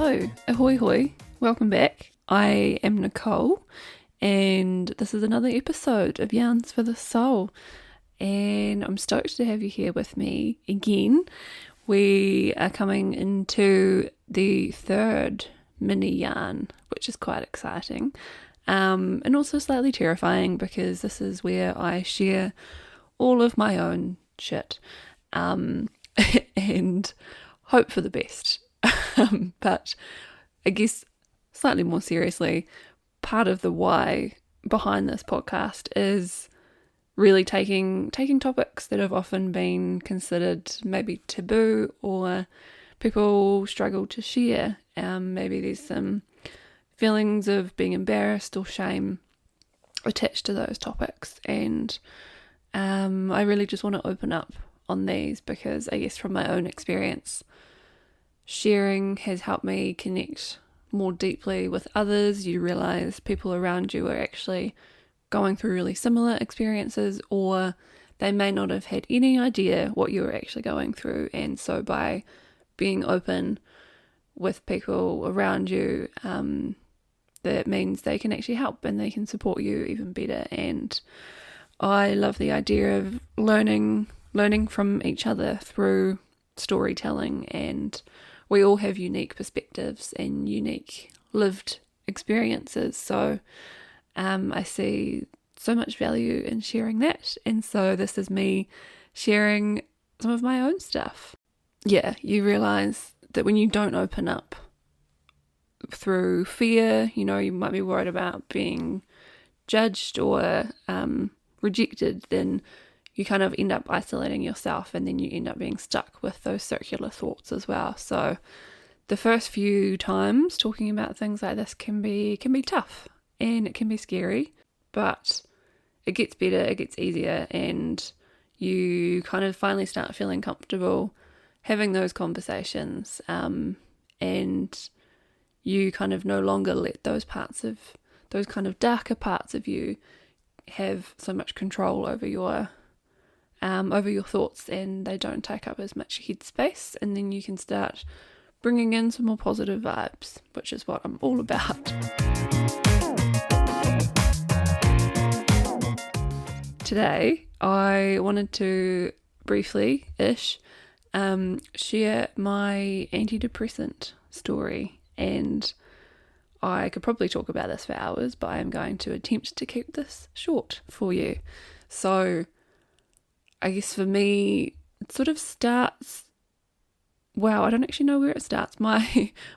Hello, ahoy hoy, welcome back. I am Nicole and this is another episode of Yarns for the Soul, and I'm stoked to have you here with me again. We are coming into the third mini yarn, which is quite exciting and also slightly terrifying because this is where I share all of my own shit and hope for the best. But I guess slightly more seriously, part of the why behind this podcast is really taking topics that have often been considered maybe taboo or people struggle to share. Maybe there's some feelings of being embarrassed or shame attached to those topics, and I really just want to open up on these because I guess from my own experience, sharing has helped me connect more deeply with others. You realize people around you are actually going through really similar experiences, or they may not have had any idea what you were actually going through. And so by being open with people around you, that means they can actually help and they can support you even better. And I love the idea of learning from each other through storytelling, and we all have unique perspectives and unique lived experiences. So I see so much value in sharing that. And so this is me sharing some of my own stuff. Yeah, you realize that when you don't open up through fear, you might be worried about being judged or rejected, then you kind of end up isolating yourself, and then you end up being stuck with those circular thoughts as well. So the first few times talking about things like this can be tough and it can be scary, but it gets better, it gets easier, and you kind of finally start feeling comfortable having those conversations, and you kind of no longer let those kind of darker parts of you have so much control over your thoughts, and they don't take up as much headspace, and then you can start bringing in some more positive vibes, which is what I'm all about. Today, I wanted to briefly-ish share my antidepressant story, and I could probably talk about this for hours, but I am going to attempt to keep this short for you. So I guess for me, it sort of starts, I don't actually know where it starts. My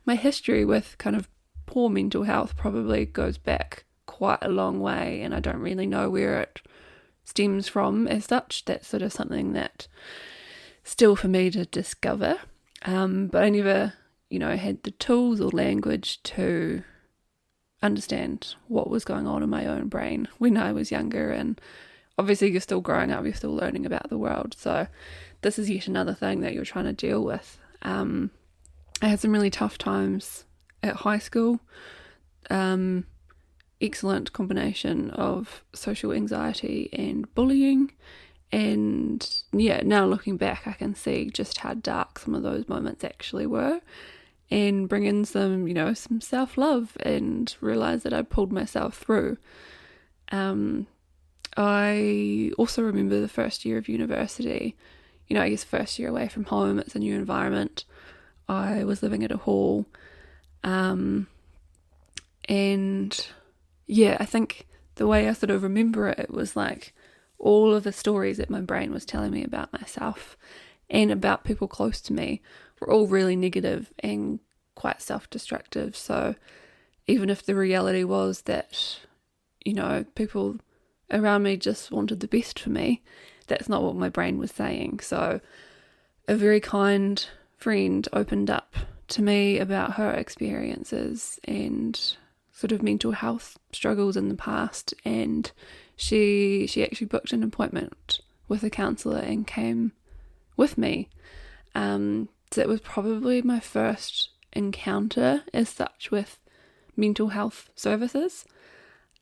history with kind of poor mental health probably goes back quite a long way, and I don't really know where it stems from as such. That's sort of something that still for me to discover. But I never, had the tools or language to understand what was going on in my own brain when I was younger. And obviously you're still growing up, you're still learning about the world. So this is yet another thing that you're trying to deal with. I had some really tough times at high school. Excellent combination of social anxiety and bullying. And yeah, now looking back, I can see just how dark some of those moments actually were, and bring in some, some self-love, and realize that I pulled myself through. I also remember the first year of university, I guess first year away from home, it's a new environment. I was living at a hall. And yeah, I think the way I sort of remember it was like all of the stories that my brain was telling me about myself and about people close to me were all really negative and quite self-destructive. So even if the reality was that, people around me just wanted the best for me, that's not what my brain was saying. So a very kind friend opened up to me about her experiences and sort of mental health struggles in the past, and she actually booked an appointment with a counsellor and came with me. So it was probably my first encounter as such with mental health services.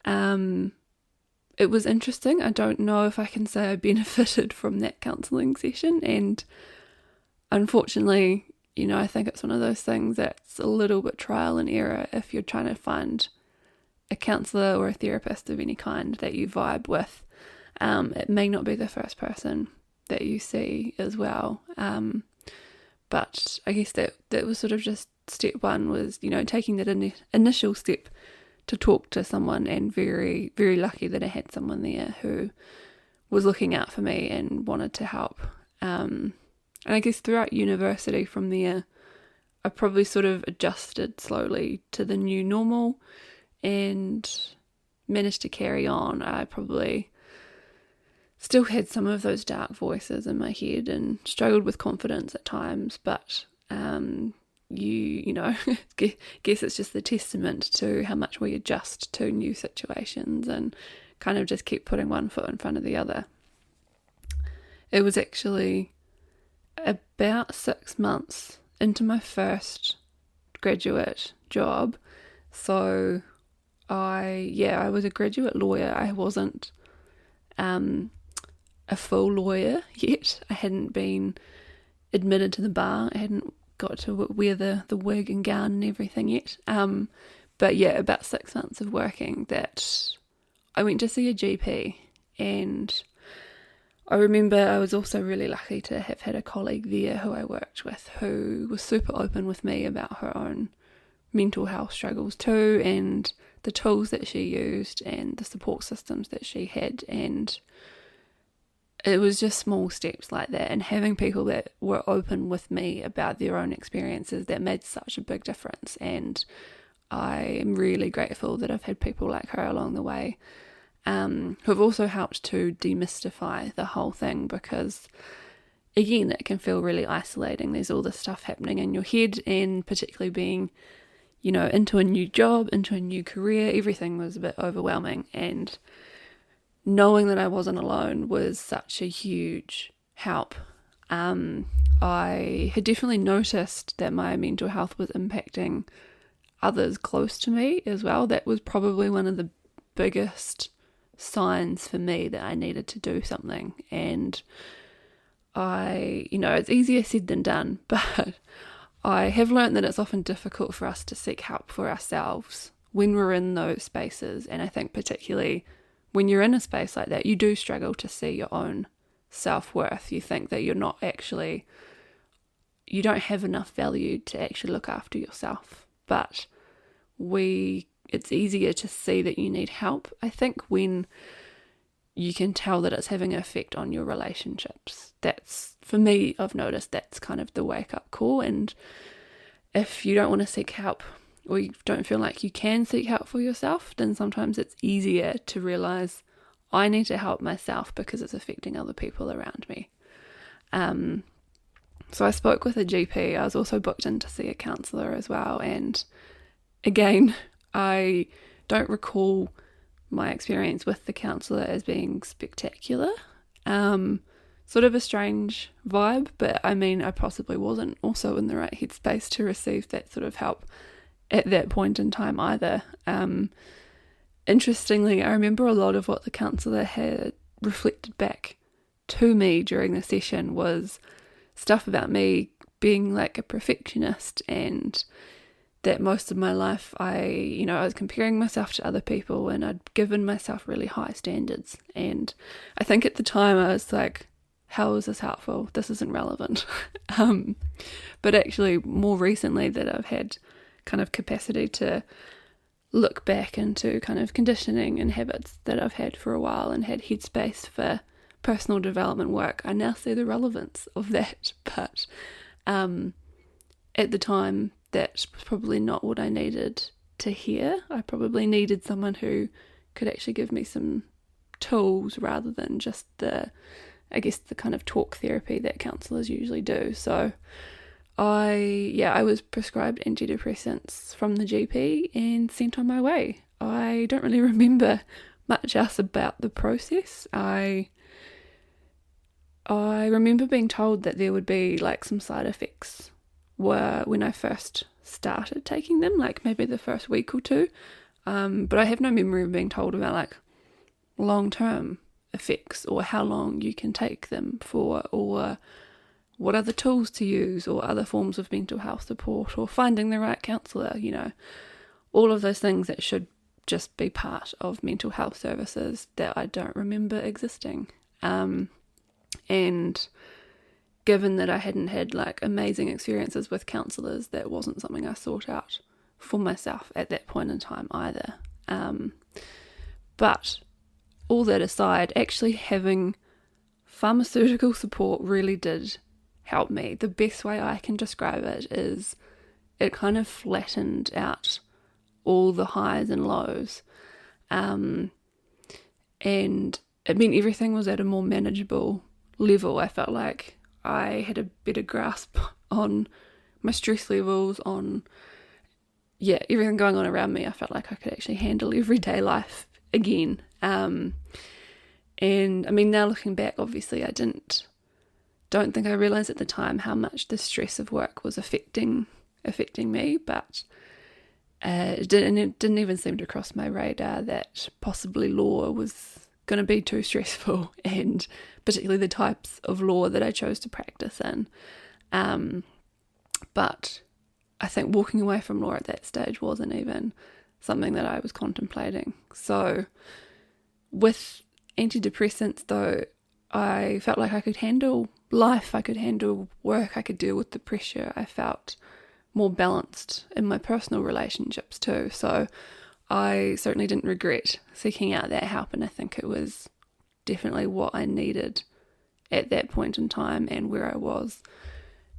It was interesting. I don't know if I can say I benefited from that counselling session, and unfortunately, I think it's one of those things that's a little bit trial and error if you're trying to find a counsellor or a therapist of any kind that you vibe with. It may not be the first person that you see as well. But I guess that was sort of just step one, was, taking that initial step to talk to someone, and very, very lucky that I had someone there who was looking out for me and wanted to help. And I guess throughout university from there, I probably sort of adjusted slowly to the new normal and managed to carry on. I probably still had some of those dark voices in my head and struggled with confidence at times, but guess it's just the testament to how much we adjust to new situations and kind of just keep putting one foot in front of the other. It was actually about 6 months into my first graduate job. So I was a graduate lawyer. I wasn't a full lawyer yet. I hadn't been admitted to the bar. I hadn't got to wear the wig and gown and everything yet. But yeah, about 6 months of working that I went to see a GP, and I remember I was also really lucky to have had a colleague there who I worked with who was super open with me about her own mental health struggles too, and the tools that she used and the support systems that she had. And it was just small steps like that, and having people that were open with me about their own experiences, that made such a big difference. And I am really grateful that I've had people like her along the way, who have also helped to demystify the whole thing, because again, it can feel really isolating. There's all this stuff happening in your head, and particularly being, into a new job, into a new career, everything was a bit overwhelming, and knowing that I wasn't alone was such a huge help. I had definitely noticed that my mental health was impacting others close to me as well. That was probably one of the biggest signs for me that I needed to do something. And it's easier said than done, but I have learned that it's often difficult for us to seek help for ourselves when we're in those spaces. And I think particularly when you're in a space like that, you do struggle to see your own self-worth. You think that you don't have enough value to actually look after yourself. But it's easier to see that you need help, I think, when you can tell that it's having an effect on your relationships. That's, for me, I've noticed that's kind of the wake-up call. And if you don't want to seek help, or you don't feel like you can seek help for yourself, then sometimes it's easier to realise I need to help myself because it's affecting other people around me. So I spoke with a GP. I was also booked in to see a counsellor as well. And again, I don't recall my experience with the counsellor as being spectacular. Sort of a strange vibe, but I mean, I possibly wasn't also in the right headspace to receive that sort of help at that point in time either. Interestingly, I remember a lot of what the counsellor had reflected back to me during the session was stuff about me being like a perfectionist, and that most of my life I was comparing myself to other people, and I'd given myself really high standards. And I think at the time I was like, how is this helpful? This isn't relevant. But actually more recently that I've had kind of capacity to look back into kind of conditioning and habits that I've had for a while and had headspace for personal development work, I now see the relevance of that. But at the time, that was probably not what I needed to hear. I probably needed someone who could actually give me some tools rather than just the kind of talk therapy that counsellors usually do. So I was prescribed antidepressants from the GP and sent on my way. I don't really remember much else about the process. I remember being told that there would be like some side effects when I first started taking them, like maybe the first week or two. But I have no memory of being told about like long-term effects or how long you can take them for, or what other tools to use or other forms of mental health support or finding the right counsellor, all of those things that should just be part of mental health services that I don't remember existing. And given that I hadn't had amazing experiences with counsellors, that wasn't something I sought out for myself at that point in time either. But all that aside, actually having pharmaceutical support really did help me. The best way I can describe it is it kind of flattened out all the highs and lows. And it meant everything was at a more manageable level. I felt like I had a better grasp on my stress levels, on everything going on around me. I felt like I could actually handle everyday life again. And I mean, now looking back, obviously I don't think I realised at the time how much the stress of work was affecting me, but it didn't even seem to cross my radar that possibly law was going to be too stressful, and particularly the types of law that I chose to practice in. But I think walking away from law at that stage wasn't even something that I was contemplating. So with antidepressants, though, I felt like I could handle life, I could handle work, I could deal with the pressure. I felt more balanced in my personal relationships too. So I certainly didn't regret seeking out that help, and I think it was definitely what I needed at that point in time and where I was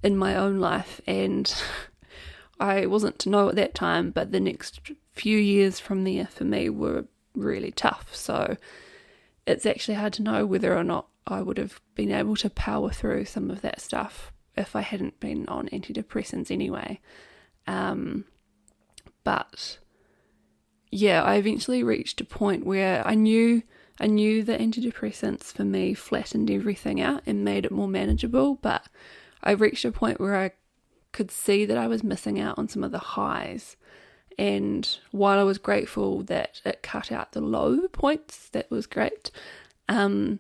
in my own life. And I wasn't to know at that time, but the next few years from there for me were really tough. So it's actually hard to know whether or not I would have been able to power through some of that stuff if I hadn't been on antidepressants anyway. But yeah, I eventually reached a point where I knew that antidepressants for me flattened everything out and made it more manageable, but I reached a point where I could see that I was missing out on some of the highs. And while I was grateful that it cut out the low points, that was great. I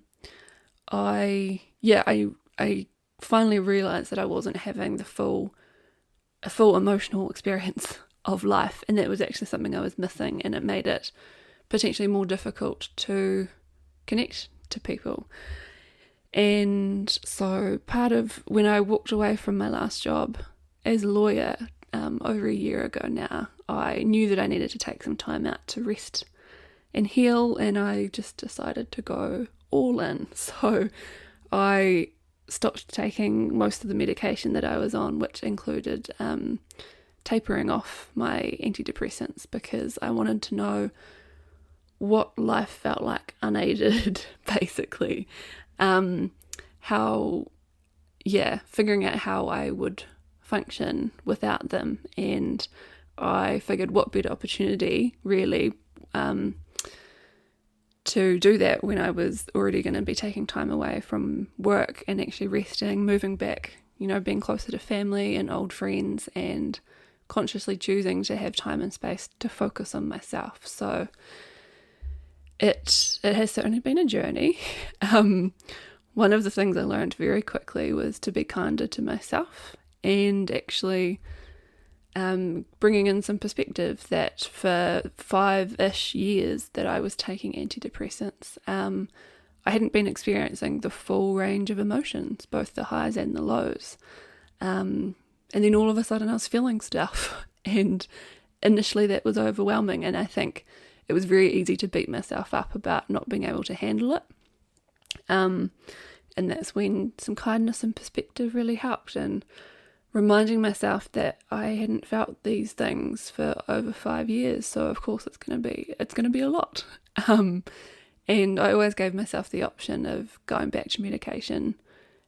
finally realised that I wasn't having a full emotional experience of life, and that was actually something I was missing, and it made it potentially more difficult to connect to people. And so part of when I walked away from my last job as a lawyer over a year ago now, I knew that I needed to take some time out to rest and heal, and I just decided to go all in. So I stopped taking most of the medication that I was on, which included tapering off my antidepressants, because I wanted to know what life felt like unaided, basically. Figuring out how I would function without them. And I figured what better opportunity really to do that when I was already going to be taking time away from work and actually resting, moving back, being closer to family and old friends, and consciously choosing to have time and space to focus on myself. So it has certainly been a journey. One of the things I learned very quickly was to be kinder to myself, and actually bringing in some perspective that for 5-ish years that I was taking antidepressants, I hadn't been experiencing the full range of emotions, both the highs and the lows. And then all of a sudden I was feeling stuff, and initially that was overwhelming, and I think it was very easy to beat myself up about not being able to handle it. And that's when some kindness and perspective really helped, and reminding myself that I hadn't felt these things for over 5 years, so of course it's going to be a lot. And I always gave myself the option of going back to medication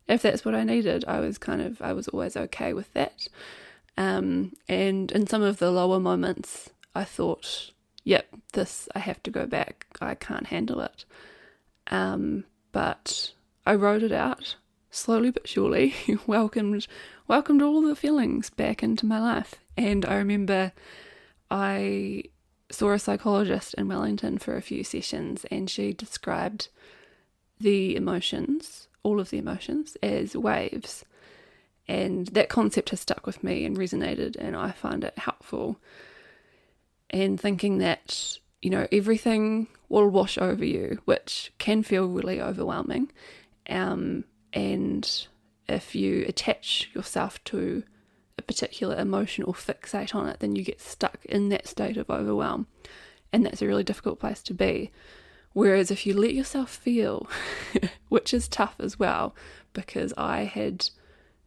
if that's what I needed. I was always okay with that. And in some of the lower moments, I thought, yep, I have to go back. I can't handle it. But I wrote it out slowly but surely, welcomed all the feelings back into my life. And I remember I saw a psychologist in Wellington for a few sessions, and she described the emotions, all of the emotions, as waves. And that concept has stuck with me and resonated, and I find it helpful. And thinking that, everything will wash over you, which can feel really overwhelming. And if you attach yourself to a particular emotion or fixate on it, then you get stuck in that state of overwhelm. And that's a really difficult place to be. Whereas if you let yourself feel, which is tough as well, because I had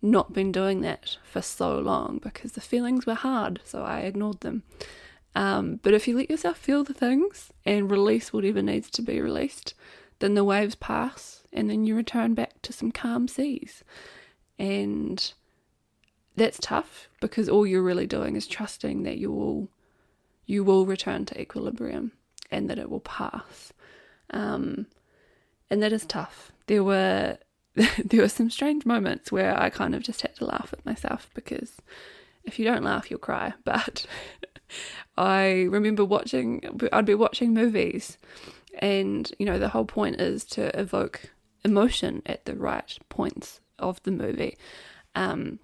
not been doing that for so long because the feelings were hard, so I ignored them. But if you let yourself feel the things and release whatever needs to be released, then the waves pass and then you return back to some calm seas. And that's tough because all you're really doing is trusting that you will return to equilibrium and that it will pass. And that is tough. There were some strange moments where I kind of just had to laugh at myself, because if you don't laugh, you'll cry. But I remember I'd be watching movies, and, the whole point is to evoke emotion at the right points of the movie. And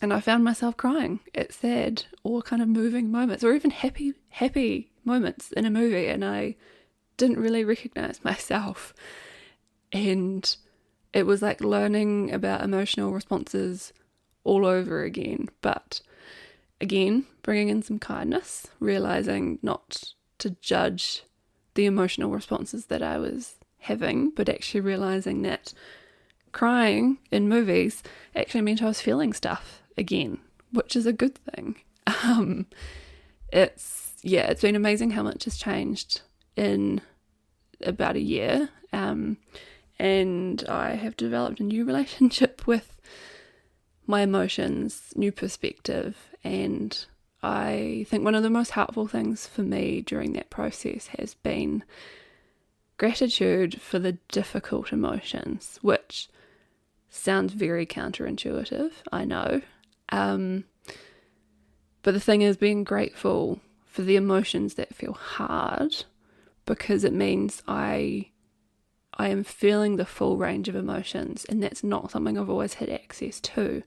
I found myself crying at sad or kind of moving moments, or even happy moments in a movie, and I didn't really recognize myself. And it was like learning about emotional responses all over again. But again, bringing in some kindness, realizing not to judge the emotional responses that I was having, but actually realizing that crying in movies actually meant I was feeling stuff again, which is a good thing. It's been amazing how much has changed in about a year. And I have developed a new relationship with my emotions, new perspective, and I think one of the most helpful things for me during that process has been gratitude for the difficult emotions, which sounds very counterintuitive, I know. But the thing is, being grateful for the emotions that feel hard, because it means I am feeling the full range of emotions, and that's not something I've always had access to.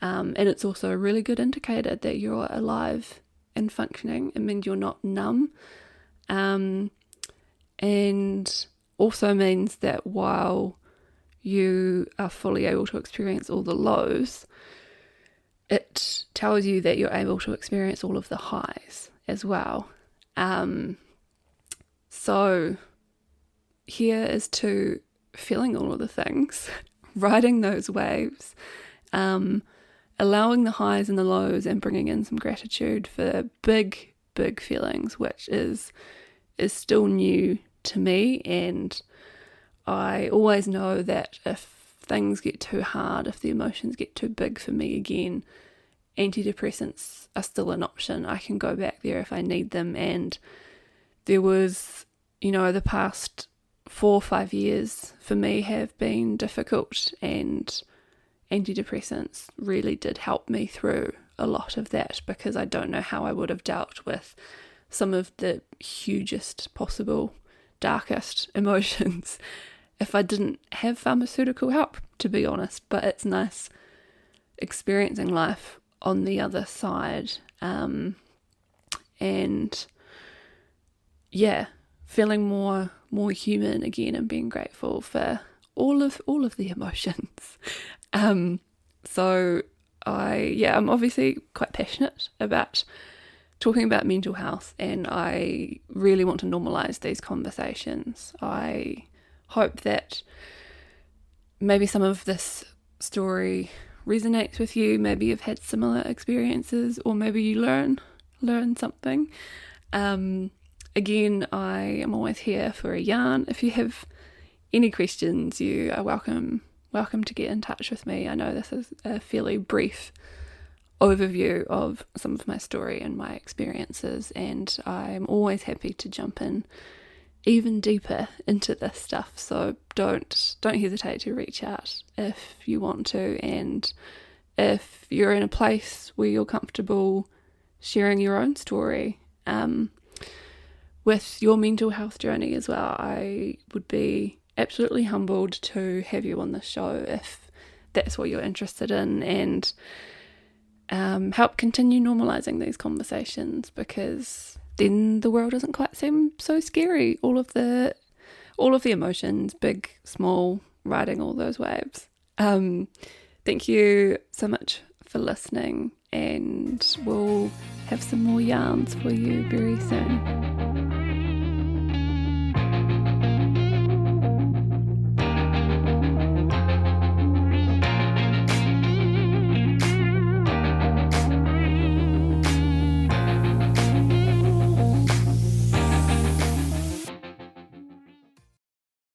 And it's also a really good indicator that you're alive and functioning. It means you're not numb. And also means that while you are fully able to experience all the lows, it tells you that you're able to experience all of the highs as well. So here is to feeling all of the things, riding those waves, allowing the highs and the lows, and bringing in some gratitude for big feelings, which is still new to me. And I always know that if things get too hard, if the emotions get too big for me again, antidepressants are still an option. I can go back there if I need them. And there was, the past 4 or 5 years for me have been difficult, and antidepressants really did help me through a lot of that, because I don't know how I would have dealt with some of the hugest possible, darkest emotions if I didn't have pharmaceutical help, to be honest. But it's nice experiencing life on the other side, and feeling more human again, and being grateful for all of the emotions. So I'm obviously quite passionate about talking about mental health, and I really want to normalize these conversations. I hope that maybe some of this story resonates with you. Maybe you've had similar experiences, or maybe you learn something. Again, I am always here for a yarn. If you have any questions, you are welcome to get in touch with me. I know this is a fairly brief overview of some of my story and my experiences, and I'm always happy to jump in even deeper into this stuff. So don't hesitate to reach out if you want to, and if you're in a place where you're comfortable sharing your own story with your mental health journey as well, I would be absolutely humbled to have you on the show if that's what you're interested in, and help continue normalizing these conversations, because then the world doesn't quite seem so scary. All of the emotions, big, small, riding all those waves. Thank you so much for listening, and we'll have some more yarns for you very soon.